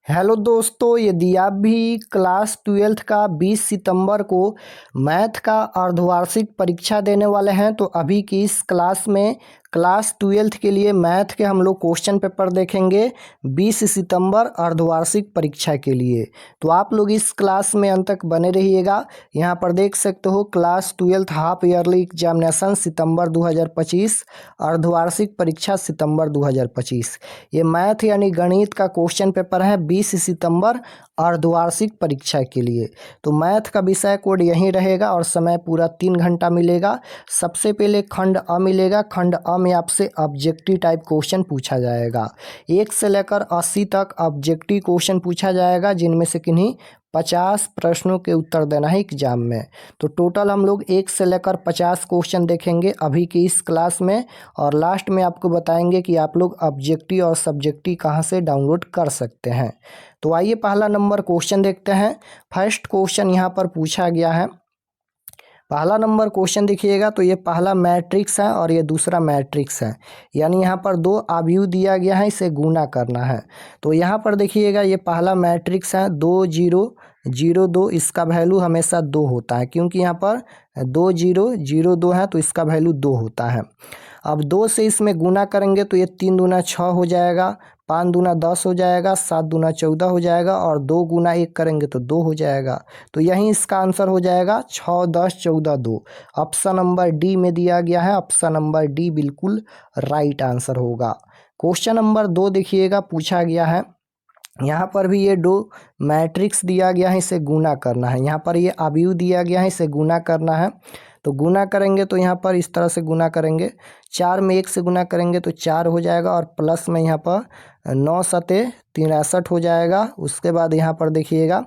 Hello दोस्तों, यदि आप भी क्लास 12th का 20 सितंबर को मैथ का अर्धवार्षिक परीक्षा देने वाले हैं तो अभी की इस क्लास में क्लास 12th के लिए मैथ के हम लोग क्वेश्चन पेपर देखेंगे 20 सितंबर अर्धवार्षिक परीक्षा के लिए। तो आप लोग इस क्लास में अंत तक बने रहिएगा। यहाँ पर देख सकते हो class 12th half yearly examination September 2025, अर्धवार्षिक परीक्षा सितंबर 2025। ये मैथ यानी गणित का क्वेश्चन पेपर है 20 सितंबर अर्धवार्षिक परीक्षा के लिए। तो मैथ का विषय कोड यहीं रहेगा और समय पूरा 3 घंटा मिलेगा। सबसे पहले खंड अ मिलेगा। खंड अ में आपसे ऑब्जेक्टिव टाइप क्वेश्चन पूछा जाएगा। 1 से लेकर 80 तक ऑब्जेक्टिव क्वेश्चन पूछा जाएगा, जिनमें से किन्हीं 50 प्रश्नों के उत्तर देना है एग्जाम में। तो टोटल हम लोग 1 से लेकर 50 क्वेश्चन देखेंगे अभी की इस क्लास में, और लास्ट में आपको बताएंगे कि आप लोग ऑब्जेक्टिव और सब्जेक्टिव कहाँ से डाउनलोड कर सकते हैं। तो आइए पहला नंबर क्वेश्चन देखते हैं। फर्स्ट क्वेश्चन यहाँ पर पूछा गया है। पहला नंबर क्वेश्चन देखिएगा तो ये पहला मैट्रिक्स है और ये दूसरा मैट्रिक्स है, यानी यहाँ पर दो अवयव दिया गया है, इसे गुना करना है। तो यहाँ पर देखिएगा ये पहला मैट्रिक्स है 2 0 0 2, इसका वैल्यू हमेशा 2 होता है, क्योंकि यहाँ पर 2 0 0 2 है तो इसका वैल्यू 2 होता है। अब 2 से इसमें गुना करेंगे तो ये 3 दूना 6 हो जाएगा, 5 दूना 10 हो जाएगा, 7 दूना 14 हो जाएगा, और 2 गुना 1 करेंगे तो 2 हो जाएगा। तो यही इसका आंसर हो जाएगा 6 10 14 2। ऑप्शन नंबर डी में दिया गया है। ऑप्शन नंबर डी बिल्कुल राइट आंसर होगा। क्वेश्चन नंबर 2 देखिएगा, पूछा गया है। यहाँ पर भी ये 2 मैट्रिक्स दिया गया है, इसे गुना करना है। यहाँ पर ये अवयव दिया गया है, इसे गुना करना है। तो गुना करेंगे तो यहाँ पर इस तरह से गुना करेंगे। 4 में 1 से गुना करेंगे तो 4 हो जाएगा, और प्लस में यहाँ पर 9 सते 63 हो जाएगा। उसके बाद यहाँ पर देखिएगा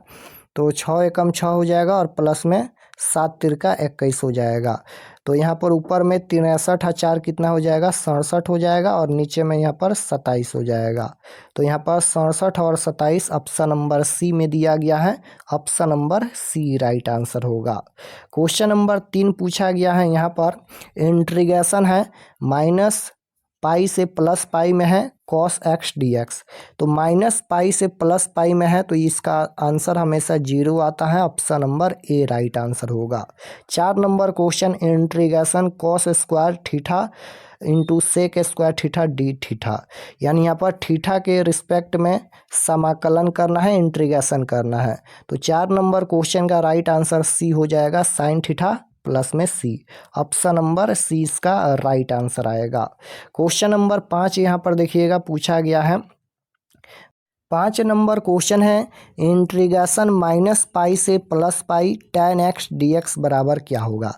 तो 6 एकम 6 हो जाएगा, और प्लस में 7 तिरका 21 हो जाएगा। तो यहाँ पर ऊपर में 63 4 कितना हो जाएगा 67 हो जाएगा, और नीचे में यहाँ पर 27 हो जाएगा। तो यहाँ पर 67 और 27 ऑप्शन नंबर सी में दिया गया है। Option number C right answer होगा। क्वेश्चन नंबर 3 पूछा गया है। यहाँ पर इंटीग्रेशन है माइनस पाई से प्लस पाई में है कॉस एक्स डी एक्स। तो माइनस पाई से प्लस पाई में है तो इसका आंसर हमेशा 0 आता है। Option number A right answer होगा। 4 number question integration cos square theta into sec square theta D theta, यानी यहाँ पर थीटा के रिस्पेक्ट में समाकलन करना है, इंटीग्रेशन करना है। तो 4 नंबर क्वेश्चन का राइट आंसर सी हो जाएगा, साइन थीटा प्लस में सी। ऑप्शन नंबर सी इसका राइट आंसर आएगा। क्वेश्चन नंबर 5 यहाँ पर देखिएगा, पूछा गया है। 5 नंबर क्वेश्चन है इंटीग्रेशन माइनस पाई से plus pi tan x dx बराबर क्या होगा।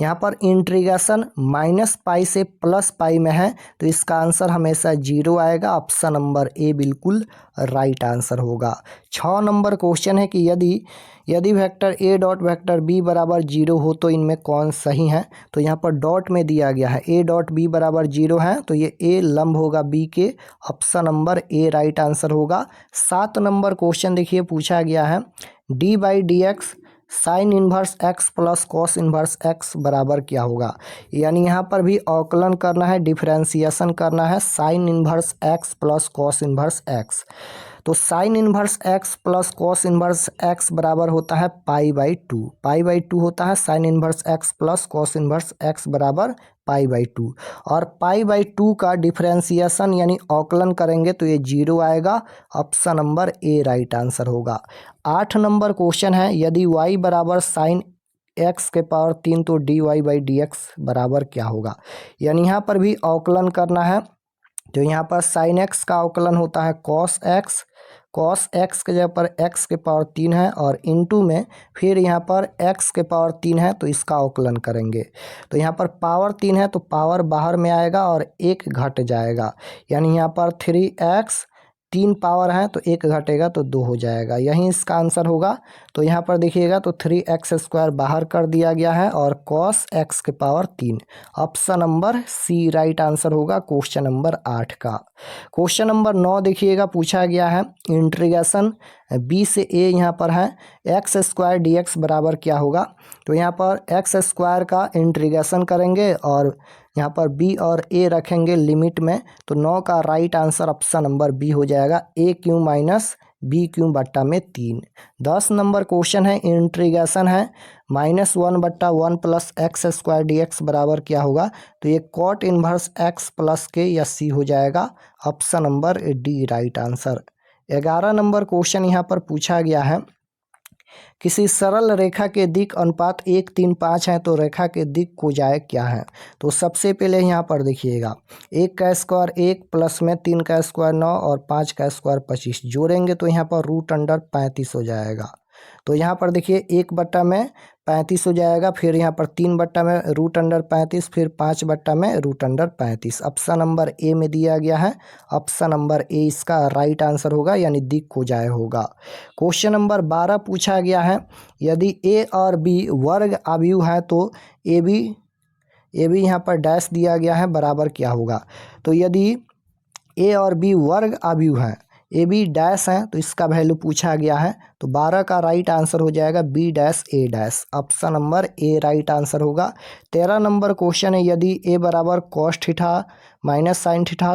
यहाँ पर इंटीग्रेशन माइनस पाई से प्लस पाई में है तो इसका आंसर हमेशा 0 आएगा। ऑप्शन नंबर ए बिल्कुल राइट आंसर होगा। 6 नंबर क्वेश्चन है कि यदि vector A dot vector B बराबर 0 हो तो इनमें कौन सही है। तो यहाँ पर डॉट में दिया गया है ए डॉट बी बराबर 0 है, तो ये ए लंब होगा बी के। Option number A right answer होगा। 7 नंबर क्वेश्चन देखिए, पूछा गया है D by D x sign inverse x plus cos inverse x बराबर क्या होगा। यानी यहाँ पर भी अवकलन करना है, डिफरेंशिएशन करना है। Sine inverse x plus cos inverse x, तो sine inverse x plus cos inverse x बराबर होता है पाई बाई 2। पाई बाई 2 होता है sine inverse x plus cos inverse x बराबर पाई बाई 2। और पाई बाई 2 का डिफरेंशिएशन यानी अवकलन करेंगे तो ये 0 आएगा। Option number A right answer होगा। 8 नंबर क्वेश्चन है यदि y बराबर साइन एक्स के पावर 3 तो D Y by D X बराबर क्या होगा। यानी यहाँ पर भी अवकलन करना है। तो यहाँ पर साइन एक्स का अवकलन होता है कॉस एक्स। कॉस एक्स के जगह पर एक्स के पावर 3 है, और इनटू में फिर यहाँ पर एक्स के पावर 3 है तो इसका अवकलन करेंगे। तो यहाँ पर पावर 3 है तो पावर बाहर में आएगा और 1 घट जाएगा, यानी यहाँ पर 3x 3 पावर है तो 1 घटेगा तो 2 हो जाएगा। यही इसका आंसर होगा। तो यहाँ पर देखिएगा तो 3x स्क्वायर बाहर कर दिया गया है और cos x के power 3। Option number C right answer होगा क्वेश्चन नंबर 8 का। क्वेश्चन नंबर 9 देखिएगा, पूछा गया है इंटीग्रेशन बी से ए यहाँ पर है एक्स स्क्वायर डी एक्स बराबर क्या होगा। तो यहाँ पर एक्स स्क्वायर का इंटीग्रेशन करेंगे और यहाँ पर बी और ए रखेंगे लिमिट में, तो 9 का right answer option number B हो जाएगा, A Q minus B Q बट्टा में 3। 10 नंबर क्वेश्चन है, इंटीग्रेशन है -1/1 plus x square D X बराबर क्या होगा। तो ये कॉट इनवर्स एक्स प्लस के या सी हो जाएगा, option number D right answer. 11 number question यहाँ पर पूछा गया है, किसी सरल रेखा के दिक अनुपात 1, 3, 5 है तो रेखा के दिक को जाए क्या है। तो सबसे पहले यहाँ पर देखिएगा 1 का स्क्वायर 1 प्लस में 3 का स्क्वायर 9 और 5 का स्क्वायर 25 जोड़ेंगे तो यहाँ पर √35 हो जाएगा। तो यहाँ पर देखिए 1/35 हो जाएगा, फिर यहाँ पर 3 में √35, फिर 5 में √35। ऑप्शन नंबर ए में दिया गया है, ऑप्शन नंबर ए इसका राइट आंसर होगा, यानी दिक को जाए होगा। क्वेश्चन नंबर 12 पूछा गया है, यदि ए और बी वर्ग अवयव है तो ए बी यहाँ पर डैश दिया गया है बराबर क्या होगा। तो यदि ए और बी वर्ग अवयव हैं, ए बी डैश है तो इसका वैल्यू पूछा गया है, तो 12 का राइट आंसर हो जाएगा B dash A dash, option number A right answer होगा। 13 नंबर क्वेश्चन है, यदि ए बराबर cos theta minus sine theta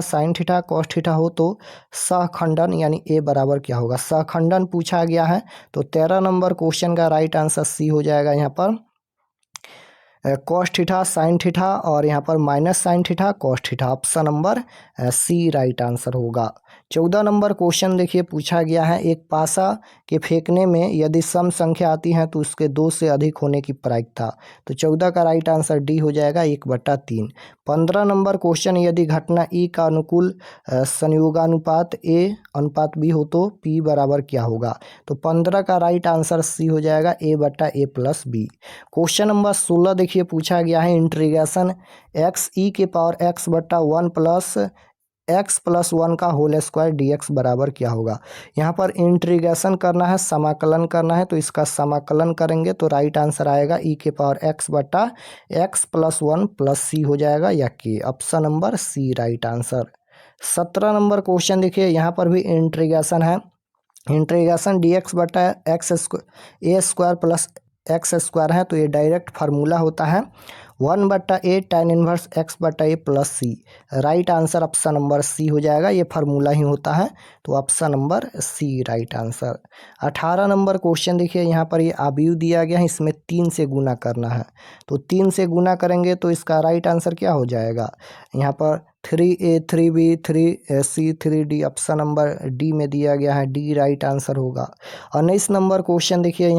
cos theta हो तो सहखंडन यानी ए बराबर क्या होगा। सहखंडन पूछा गया है, तो 13 नंबर क्वेश्चन का राइट आंसर सी हो जाएगा, यहाँ पर कॉस थीटा साइन थीटा और यहाँ पर minus sine theta cos theta, option number C right answer होगा। 14 नंबर क्वेश्चन देखिए पूछा गया है, एक पासा के फेंकने में यदि सम संख्या आती है तो उसके 2 से अधिक होने की प्रायिकता। तो 14 का राइट आंसर डी हो जाएगा, 1/3। 15 नंबर क्वेश्चन, यदि घटना ई का अनुकूल संयोगानुपात ए अनुपात बी हो तो पी बराबर क्या होगा। तो 15 का राइट आंसर सी हो जाएगा, a/a+b। क्वेश्चन नंबर 16 देखिए पूछा गया है, इंटीग्रेशन x(e⁻x/1 प्लस x+1 का होल स्क्वायर dx बराबर क्या होगा। यहाँ पर इंटीग्रेशन करना है, समाकलन करना है, तो इसका समाकलन करेंगे तो राइट आंसर आएगा e⁻x/x+1 प्लस सी हो जाएगा या के, option number C right answer. 17 number question देखिए, यहाँ पर भी इंटीग्रेशन है, integration dx/x² plus x square है, तो ये डायरेक्ट फार्मूला होता है 1/a tan inverse x/a plus C, right answer option number C हो जाएगा, ये फार्मूला ही होता है, तो option number C right answer. 18 number question देखिए, यहाँ पर ये अवयव दिया गया है, इसमें 3 से गुना करना है, तो 3 से गुना करेंगे तो इसका राइट आंसर क्या हो जाएगा। यहाँ पर 3a 3b 3c 3d, option number D में दिया गया है, डी राइट आंसर होगा। 19 नंबर क्वेश्चन देखिए,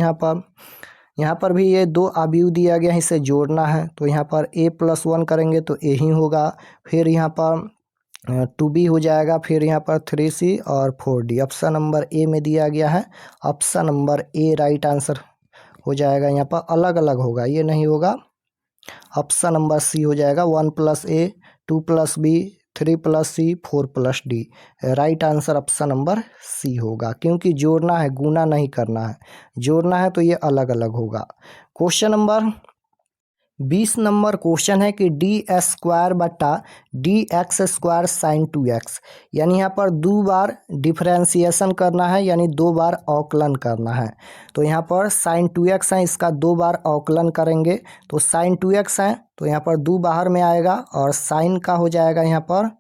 यहाँ पर भी ये 2 अवयव दिया गया है, इसे जोड़ना है, तो यहाँ पर a+1 करेंगे तो a ही होगा, फिर यहाँ पर 2b हो जाएगा, फिर यहाँ पर 3c और 4d, ऑप्शन नंबर ए में दिया गया है, option number A right answer हो जाएगा। यहाँ पर अलग अलग होगा, ये नहीं होगा, ऑप्शन नंबर सी हो जाएगा, 1+a 2+b 3+c 4+d, right answer option number C होगा, क्योंकि जोड़ना है, गुना नहीं करना है, जोड़ना है तो ये अलग अलग होगा। क्वेश्चन नंबर 20 नंबर क्वेश्चन है कि d² sin 2x, यानी यहाँ पर 2 बार डिफरेंशिएशन करना है, यानी 2 बार अवकलन करना है। तो यहाँ पर sin 2x है, इसका 2 बार अवकलन करेंगे, तो sin 2x है तो यहाँ पर 2 बाहर में आएगा और साइन का हो जाएगा यहाँ पर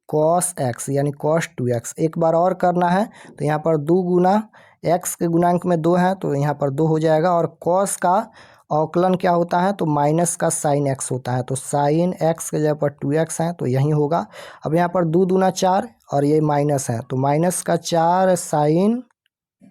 cos x, यानी cos 2x। एक बार और करना है तो यहाँ पर 2 गुना x के गुणांक में 2 है तो यहाँ पर 2 हो जाएगा, और cos का अवकलन क्या होता है, तो माइनस का साइन x होता है, तो साइन x के जगह पर 2x है तो यही होगा। अब यहाँ पर 2 दूना 4 और ये माइनस है, तो माइनस का 4 साइन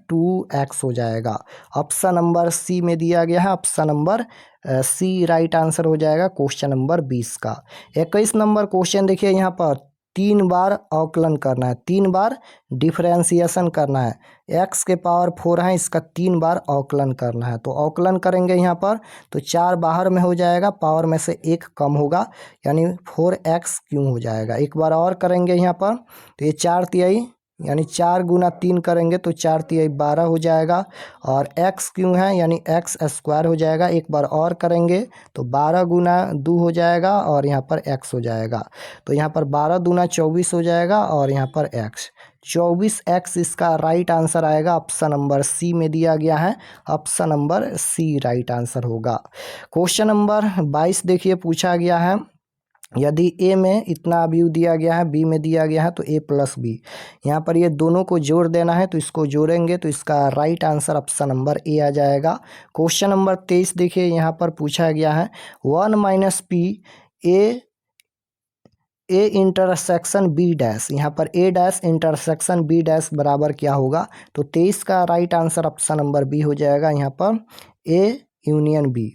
2x हो जाएगा, ऑप्शन नंबर सी में दिया गया है, option number C right answer हो जाएगा क्वेश्चन नंबर 20 का। 21 नंबर क्वेश्चन देखिए, यहाँ पर 3 बार अवकलन करना है, 3 बार डिफरेंशिएशन करना है, x के पावर 4 है, इसका 3 बार अवकलन करना है, तो अवकलन करेंगे यहाँ पर तो 4 बाहर में हो जाएगा, पावर में से 1 कम होगा, यानी 4x क्यों हो जाएगा। एक बार और करेंगे यहाँ पर तो ये 4 तिहाई यानी 4 गुना 3 करेंगे तो 4 तिहाई 12 हो जाएगा। और x क्यों है यानी x स्क्वायर हो जाएगा। एक बार और करेंगे तो 12 गुना 2 हो जाएगा और यहाँ पर x हो जाएगा। तो यहाँ पर 12 दूना 24 हो जाएगा और यहाँ पर x 24x इसका राइट आंसर आएगा। ऑप्शन नंबर सी में दिया गया है। Option number C right answer होगा। क्वेश्चन नंबर 22 देखिए पूछा गया है, यदि ए में इतना अवयव दिया गया है, बी में दिया गया है तो ए प्लस बी, यहाँ पर ये दोनों को जोड़ देना है तो इसको जोड़ेंगे तो इसका right answer option number A आ जाएगा। क्वेश्चन नंबर 23 देखिए यहाँ पर पूछा गया है 1 minus P A intersection B dash, यहाँ पर A dash intersection B dash बराबर क्या होगा। तो 23 का right answer option number B हो जाएगा। यहाँ पर A union B,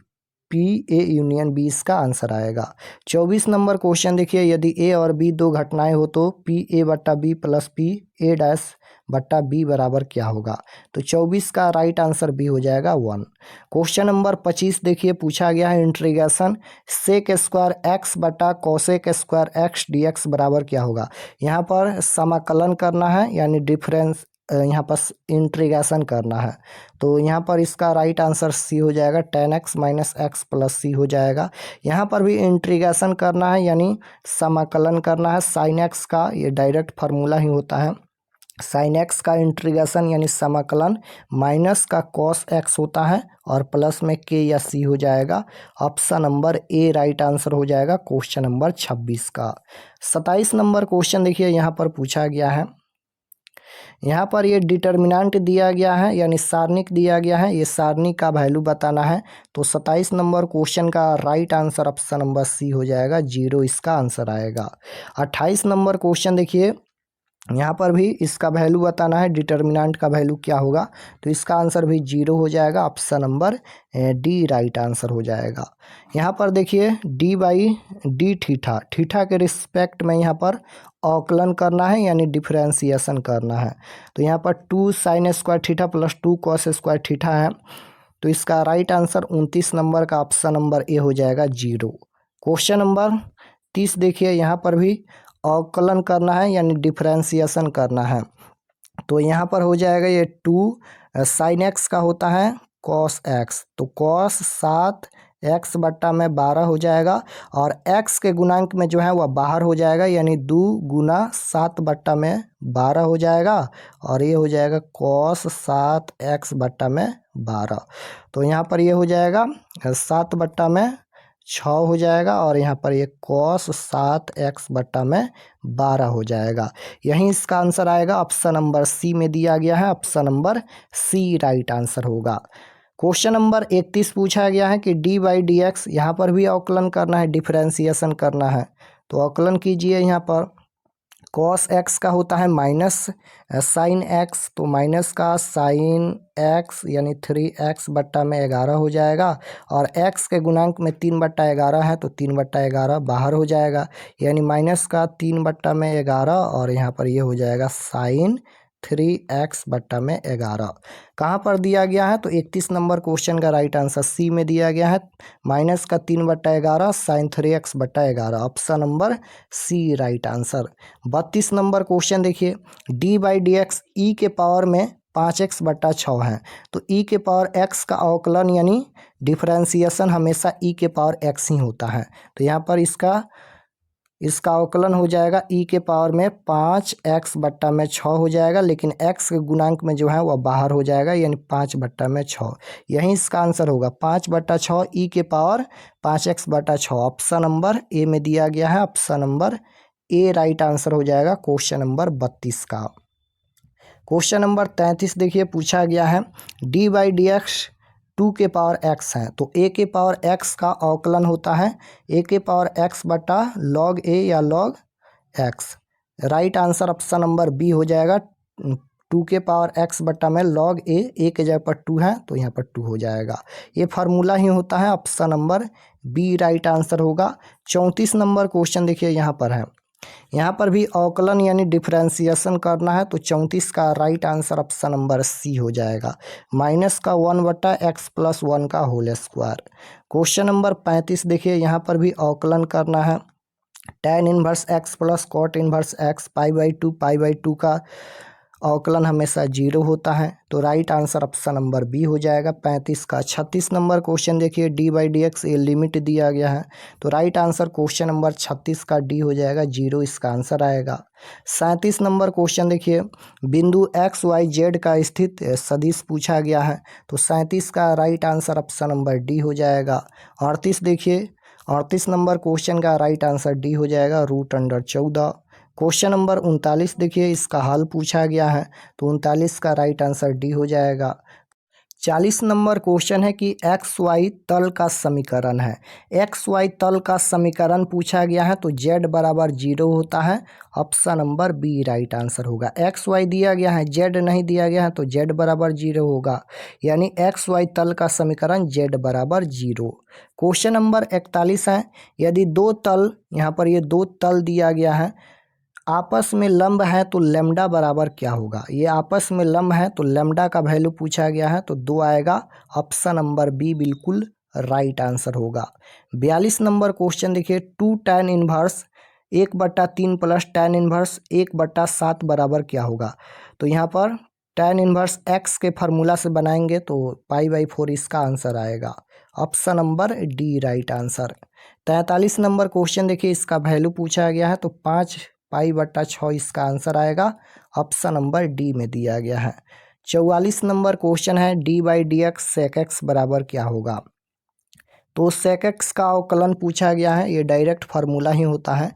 P A union B इसका आंसर आएगा। 24 नंबर क्वेश्चन देखिए, यदि ए और बी दो घटनाएं हो तो पी ए बट्टा B plus P A dash बट्टा बी बराबर क्या होगा। तो 24 का राइट आंसर बी हो जाएगा 1। क्वेश्चन नंबर 25 देखिए पूछा गया है इंटीग्रेशन सेक स्क्वायर एक्स बटा cosec square x D X बराबर क्या होगा। यहाँ पर समाकलन करना है यानी डिफरेंस, यहाँ पर इंटीग्रेशन करना है। तो यहाँ पर इसका राइट आंसर सी हो जाएगा। tan x minus x plus C हो जाएगा। यहाँ पर भी इंटीग्रेशन करना है यानी समाकलन करना है sin x का, ये डायरेक्ट फार्मूला ही होता है। sin x का इंटीग्रेशन यानी समाकलन माइनस का cos x होता है और प्लस में k या c हो जाएगा। Option number A right answer हो जाएगा क्वेश्चन नंबर 26 का। 27 नंबर क्वेश्चन देखिए यहाँ पर पूछा गया है, यहाँ पर ये डिटर्मिनेंट दिया गया है यानी सारणिक दिया गया है, ये सारणी का वैल्यू बताना है। तो 27 नंबर क्वेश्चन का right answer option number C हो जाएगा, 0 इसका आंसर आएगा। 28 नंबर क्वेश्चन देखिए, यहाँ पर भी इसका वैल्यू बताना है, डिटर्मिनेंट का वैल्यू क्या होगा। तो इसका आंसर भी 0 हो जाएगा। Option number D right answer हो जाएगा। यहाँ पर देखिए D by D theta, theta के रिस्पेक्ट में यहाँ पर अवकलन करना है यानी डिफरेंशिएशन करना है। तो यहाँ पर 2 sine square theta plus 2 cos square theta है। तो इसका राइट आंसर 29 नंबर का ऑप्शन नंबर ए हो जाएगा 0। क्वेश्चन नंबर 30 देखिए, यहाँ पर भी अवकलन करना है यानी डिफरेंशिएशन करना है। तो यहाँ पर हो जाएगा ये 2 साइन एक्स का होता है कॉस एक्स, तो कॉस 7 एक्स बट्टा में 12 हो जाएगा और एक्स के गुणांक में जो है वह बाहर हो जाएगा यानी 2 गुना 7 बट्टा में 12 हो जाएगा और ये हो जाएगा कॉस 7 एक्स बट्टा में 12। तो यहाँ पर ये हो जाएगा 7 बट्टा में 6 हो जाएगा और यहाँ पर ये कॉस 7 एक्स बट्टा में 12 हो जाएगा। यहीं इसका आंसर आएगा। ऑप्शन नंबर सी में दिया गया है, option number C right answer होगा। क्वेश्चन नंबर 31 पूछा गया है कि डी बाई डी एक्स, यहाँ पर भी अवकलन करना है, डिफरेंशिएशन करना है। तो अवकलन कीजिए, यहाँ पर कॉस एक्स का होता है माइनस साइन एक्स, तो माइनस का साइन एक्स यानी 3x बट्टा में 11 हो जाएगा और x के गुणांक में 3 बट्टा 11 है तो 3 बट्टा 11 बाहर हो जाएगा यानी माइनस का 3 बट्टा में 11 और यहाँ पर ये हो जाएगा साइन 3x बट्टा में 11। कहाँ पर दिया गया है। तो 31 नंबर क्वेश्चन का राइट आंसर सी में दिया गया है, माइनस का 3 बट्टा 11 साइन 3x बट्टा 11, option number C right answer. 32 number question देखिए, D by D X E के पावर में 5x बट्टा 6 है। तो ई के पावर x का अवकलन यानी डिफरेंशिएशन हमेशा ई के पावर x ही होता है। तो यहाँ पर इसका अवकलन हो जाएगा ई के पावर में 5x बट्टा में 6 हो जाएगा, लेकिन x के गुणांक में जो है वह बाहर हो जाएगा यानी 5 बट्टा में 6। यही इसका आंसर होगा 5 बट्टा 6 ई के पावर 5x बट्टा 6, ऑप्शन नंबर ए में दिया गया है। Option number A right answer हो जाएगा क्वेश्चन नंबर 32 का। क्वेश्चन नंबर 33 देखिए पूछा गया है, डी बाई डी एक्स 2 के पावर x है। तो a के पावर x का अवकलन होता है a के पावर x बटा log a या log x। Right answer option number B हो जाएगा। 2 के पावर x बटा में log a के जगह पर 2 है तो यहाँ पर 2 हो जाएगा। ये फार्मूला ही होता है, option number B right answer होगा। 34 नंबर क्वेश्चन देखिए यहाँ पर है, यहाँ पर भी अवकलन यानी डिफरेंशिएशन करना है। तो 34 का right answer option number C हो जाएगा, माइनस का 1 बटा एक्स प्लस 1 का होल स्क्वायर। क्वेश्चन नंबर 35 देखिए, यहाँ पर भी अवकलन करना है, tan inverse X plus cot inverse X pi by 2 का अवकलन हमेशा 0 होता है। तो right answer option number B हो जाएगा 35 का। 36 नंबर क्वेश्चन देखिए, d/dx ये लिमिट दिया गया है, तो राइट आंसर क्वेश्चन नंबर 36 का डी हो जाएगा, 0 इसका आंसर आएगा। 37 नंबर क्वेश्चन देखिए, बिंदु XYZ का स्थित सदिश पूछा गया है, तो 37 का right answer option number D हो जाएगा। 38 देखिए, 38 नंबर क्वेश्चन का राइट आंसर डी हो जाएगा, √14। क्वेश्चन नंबर 39 देखिए, इसका हल पूछा गया है, तो 39 का राइट आंसर डी हो जाएगा। 40 नंबर क्वेश्चन है कि XY तल का समीकरण है, XY तल का समीकरण पूछा गया है, तो Z बराबर 0 होता है, option number B right answer होगा। XY दिया गया है, Z नहीं दिया गया है, तो Z बराबर 0 होगा, यानी XY तल का समीकरण Z बराबर 0। क्वेश्चन नंबर 41 है, यदि दो तल, यहाँ पर ये दो तल दिया गया है, आपस में लंब है तो लैम्डा बराबर क्या होगा। ये आपस में लंब है तो लैम्डा का वैल्यू पूछा गया है, तो 2 आएगा, ऑप्शन नंबर बी बिल्कुल राइट आंसर होगा। 42 नंबर क्वेश्चन देखिए, 2 tan inverse 1/3 plus tan inverse 1/7 बराबर क्या होगा। तो यहाँ पर tan इनवर्स x के फार्मूला से बनाएंगे तो π/4 इसका आंसर आएगा, option number D right answer. 43 number question देखिए, इसका वैल्यू पूछा गया है, तो 5 π/6 इसका आंसर आएगा, ऑप्शन नंबर डी में दिया गया है। 44 नंबर क्वेश्चन है, d/dx sec x बराबर क्या होगा। तो sec x का अवकलन पूछा गया है, ये डायरेक्ट फार्मूला ही होता है।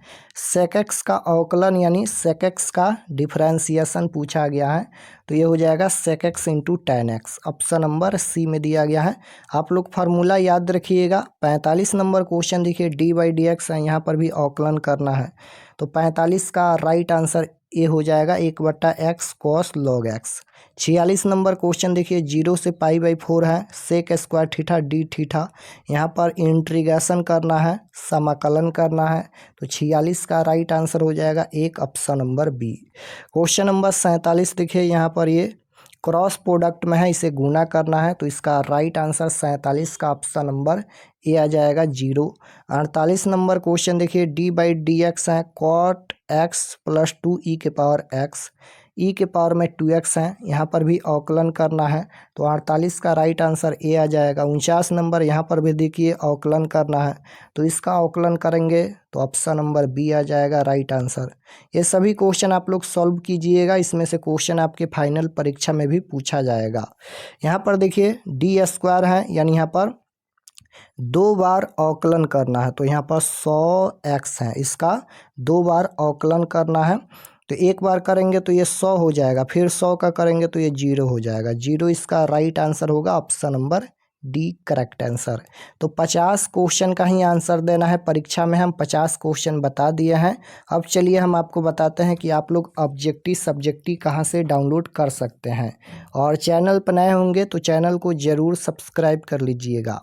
sec x का अवकलन यानी sec x का डिफरेंशिएशन पूछा गया है, तो ये हो जाएगा sec x into tan x, option number C में दिया गया है। आप लोग फार्मूला याद रखिएगा। 45 नंबर क्वेश्चन देखिए, d/dx है, यहाँ पर भी अवकलन करना है, तो 45 का राइट आंसर ए हो जाएगा, 1/x cos log x। 46 number question देखिए, 0 से π/4 है, sec square theta D theta, यहाँ पर इंटीग्रेशन करना है, समाकलन करना है, तो 46 का राइट आंसर हो जाएगा 1, option number B. Question number 47 देखिए, यहाँ पर ये क्रॉस प्रोडक्ट में है, इसे गुना करना है, तो इसका राइट आंसर 47 का ऑप्शन नंबर ए आ जाएगा, 0। 48 नंबर क्वेश्चन देखिए, d/dx है, cot x प्लस 2e के पावर x, e के पावर में 2x है, यहाँ पर भी अवकलन करना है, तो 48 का राइट आंसर ए आ जाएगा। 49 नंबर, यहाँ पर भी देखिए अवकलन करना है, तो इसका अवकलन करेंगे तो ऑप्शन नंबर बी आ जाएगा राइट आंसर। ये सभी क्वेश्चन आप लोग सॉल्व कीजिएगा, इसमें से क्वेश्चन आपके फाइनल परीक्षा में भी पूछा जाएगा। यहाँ पर देखिए d² है, यानी यहाँ पर 2 बार अवकलन करना है, तो यहाँ पर 100x है, इसका 2 बार अवकलन करना है, तो एक बार करेंगे तो ये 100 हो जाएगा, फिर 100 का करेंगे तो ये 0 हो जाएगा, 0 इसका राइट आंसर होगा, option number D correct answer. तो 50 क्वेश्चन का ही आंसर देना है, परीक्षा में हम 50 क्वेश्चन बता दिए हैं। अब चलिए हम आपको बताते हैं कि आप लोग ऑब्जेक्टिव सब्जेक्टिव कहाँ से डाउनलोड कर सकते हैं, और चैनल पर नए होंगे तो चैनल को ज़रूर सब्सक्राइब कर लीजिएगा।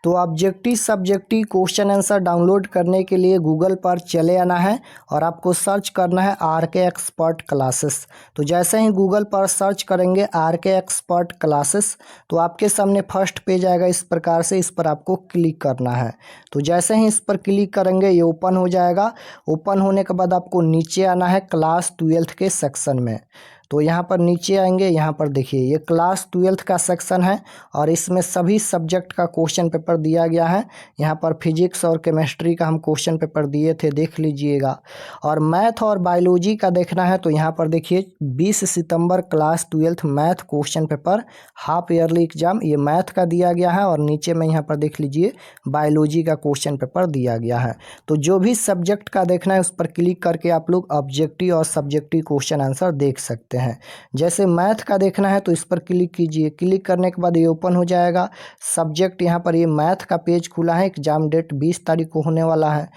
तो objective subjective question answer download करने के लिए गूगल पर चले आना है और आपको सर्च करना है RK एक्सपर्ट क्लासेस। तो जैसे ही गूगल पर सर्च करेंगे RK एक्सपर्ट क्लासेस, तो आपके सामने फर्स्ट पेज आएगा इस प्रकार से, इस पर आपको क्लिक करना है। तो जैसे ही इस पर क्लिक करेंगे ये ओपन हो जाएगा। ओपन होने के बाद आपको नीचे आना है क्लास 12th के सेक्शन में। तो यहाँ पर नीचे आएंगे, यहाँ पर देखिए ये क्लास 12th का सेक्शन है और इसमें सभी सब्जेक्ट का क्वेश्चन पेपर दिया गया है। यहाँ पर फिजिक्स और केमिस्ट्री का हम क्वेश्चन पेपर दिए थे, देख लीजिएगा। और मैथ और बायोलॉजी का देखना है तो यहाँ पर देखिए 20 सितंबर class 12th math question paper half yearly exam, ये मैथ का दिया गया है, और नीचे में यहाँ पर देख लीजिए बायोलॉजी का क्वेश्चन पेपर दिया गया है। तो जो भी सब्जेक्ट का देखना है उस पर क्लिक करके आप लोग ऑब्जेक्टिव और सब्जेक्टिव क्वेश्चन आंसर देख सकते हैं। जैसे मैथ का देखना है तो इस पर क्लिक कीजिए, क्लिक करने के बाद ये ओपन हो जाएगा सब्जेक्ट। यहाँ पर ये मैथ का पेज खुला है, एग्जाम डेट 20 तारीख को होने वाला है,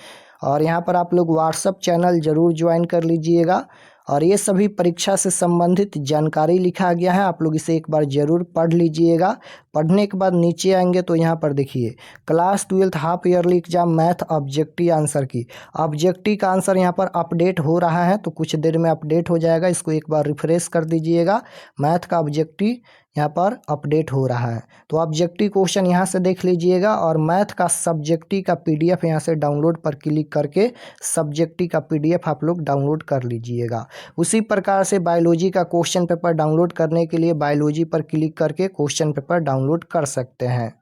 और यहाँ पर आप लोग व्हाट्सएप चैनल जरूर ज्वाइन कर लीजिएगा। और ये सभी परीक्षा से संबंधित जानकारी लिखा गया है, आप लोग इसे एक बार जरूर पढ़ लीजिएगा। पढ़ने के बाद नीचे आएंगे तो यहाँ पर देखिए class 12th half yearly exam math objective answer की ऑब्जेक्टिव का आंसर यहाँ पर अपडेट हो रहा है, तो कुछ देर में अपडेट हो जाएगा। इसको एक बार रिफ्रेश कर दीजिएगा। मैथ का ऑब्जेक्टिव यहाँ पर अपडेट हो रहा है, तो ऑब्जेक्टिव क्वेश्चन यहाँ से देख लीजिएगा। और मैथ का सब्जेक्टिव का पीडीएफ यहाँ से डाउनलोड पर क्लिक करके सब्जेक्टिव का पीडीएफ आप लोग डाउनलोड कर लीजिएगा। उसी प्रकार से बायोलॉजी का क्वेश्चन पेपर डाउनलोड करने के लिए बायोलॉजी पर क्लिक करके क्वेश्चन पेपर डाउनलोड कर सकते हैं।